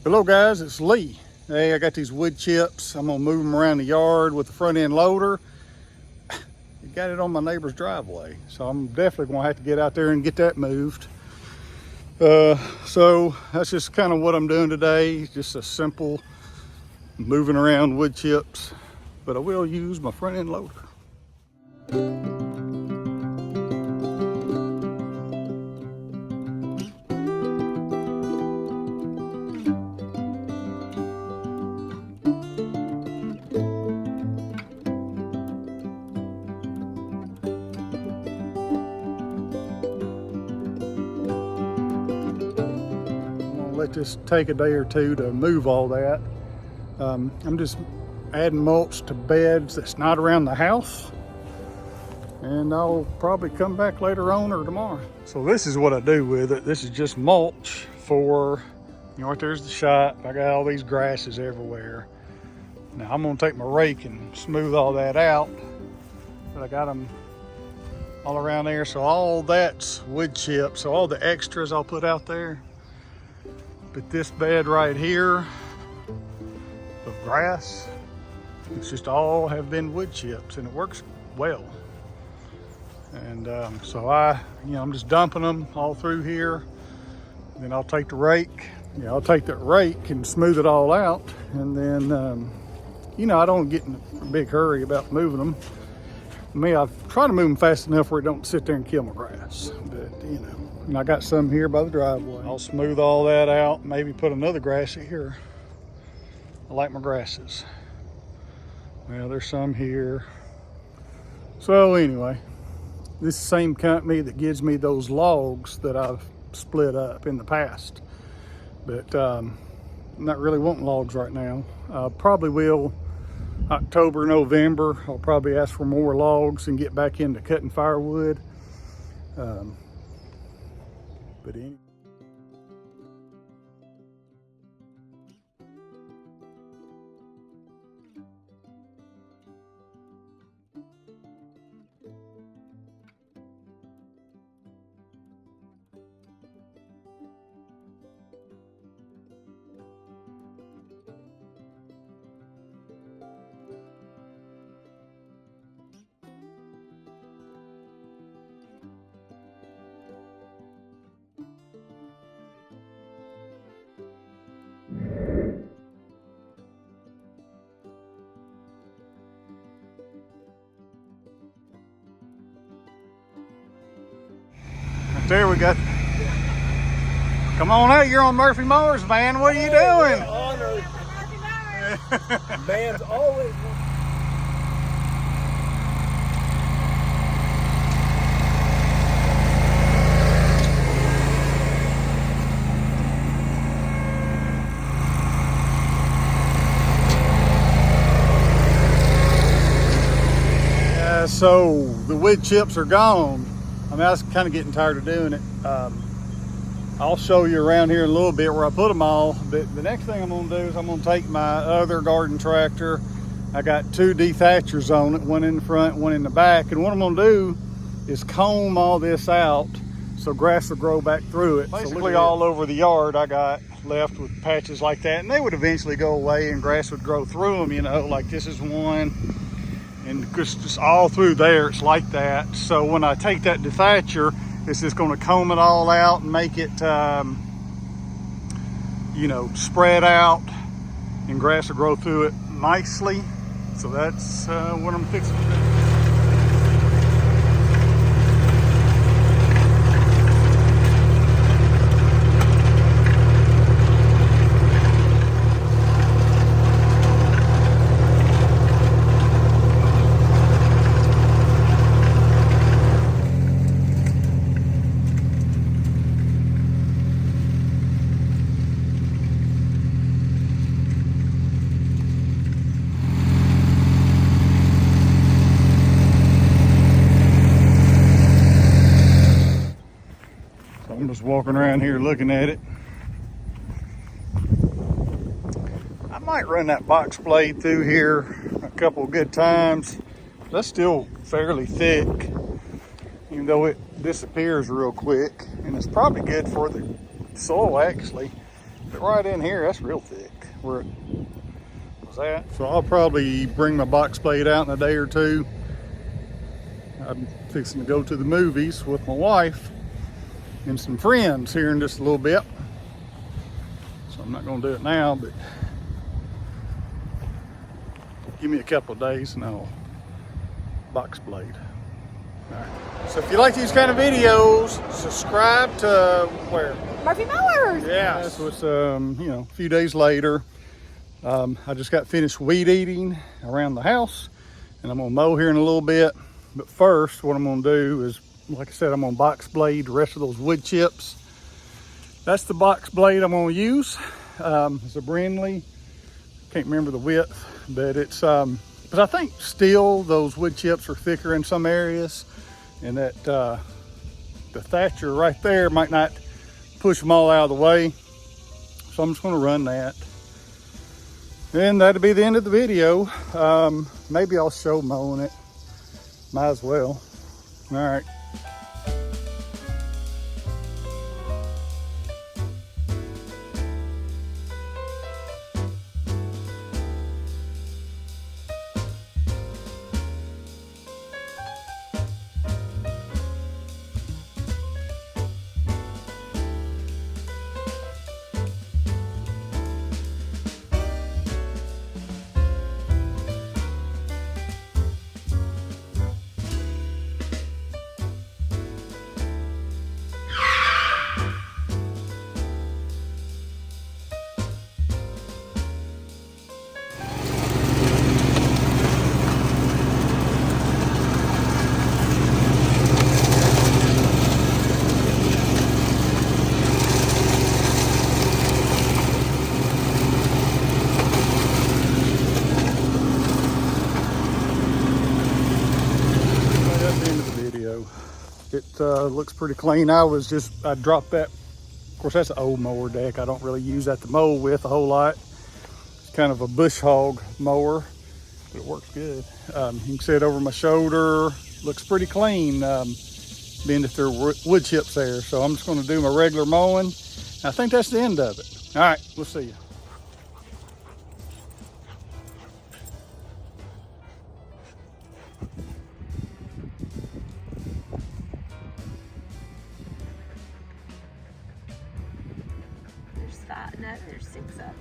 Hello guys, it's Lee. Hey, I got these wood chips. I'm gonna move them around the yard with the front end loader. Got it on my neighbor's driveway, so I'm definitely gonna have to get out there and get that moved. So that's just kind of what I'm doing today. Just a simple moving around wood chips, but I will use my front end loader. Let this take a day or two to move all that. I'm just adding mulch to beds that's not around the house, and I'll probably come back later on or tomorrow. So this is what I do with it. This is just mulch for, right there's the shop. I got all these grasses everywhere. Now I'm gonna take my rake and smooth all that out, but I got them all around there. So all that's wood chips. So all the extras I'll put out there. But this bed right here of grass, it's just all have been wood chips, and it works well. And so I'm just dumping them all through here. Then I'll take the rake. I'll take that rake and smooth it all out. And then, I don't get in a big hurry about moving them. I try to move them fast enough where it don't sit there and kill my grass. But, and I got some here by the driveway. I'll smooth all that out, maybe put another grass here. I like my grasses. Well, there's some here. So anyway, this is the same company that gives me those logs that I've split up in the past. But I'm not really wanting logs right now. I probably will October, November. I'll probably ask for more logs and get back into cutting firewood. But anyway. There we go. Come on out, you're on Murphy Mowers, man. What are you doing? Honored. Man's always. Yeah, so the wood chips are gone. I was kind of getting tired of doing it. I'll show you around here in a little bit where I put them all. But the next thing I'm gonna do is I'm gonna take my other garden tractor. I got two dethatchers on it, one in the front, one in the back. And what I'm gonna do is comb all this out so grass will grow back through it. Basically all over the yard I got left with patches like that, and they would eventually go away and grass would grow through them, like this is one. And just all through there, it's like that. So when I take that dethatcher, it's just gonna comb it all out and make it, spread out, and grass will grow through it nicely. So that's what I'm fixing to do. I'm just walking around here looking at it. I might run that box blade through here a couple of good times. That's still fairly thick, even though it disappears real quick, and it's probably good for the soil actually. But right in here, that's real thick. Where it was at. So I'll probably bring my box blade out in a day or two. I'm fixing to go to the movies with my wife and some friends here in just a little bit. So I'm not gonna do it now, but give me a couple of days and I'll box blade. All right. So if you like these kind of videos, subscribe to where? Murphy Mowers. Yeah. So it's you know, a few days later. I just got finished weed eating around the house, and I'm gonna mow here in a little bit. But first, what I'm gonna do is, like I said, I'm gonna box blade the rest of those wood chips. That's the box blade I'm gonna use. It's a Brindley. Can't remember the width, but it's but I think still those wood chips are thicker in some areas, and that the Thatcher right there might not push them all out of the way. So I'm just gonna run that. And that'll be the end of the video. Maybe I'll show mowing it. Might as well. All right. It looks pretty clean. I dropped that. Of course, that's an old mower deck. I don't really use that to mow with a whole lot. It's kind of a bush hog mower, but it works good. You can see it over my shoulder. Looks pretty clean, being that there are wood chips there. So I'm just going to do my regular mowing. I think that's the end of it. All right, we'll see you. There's 5, no, there's 6 of them.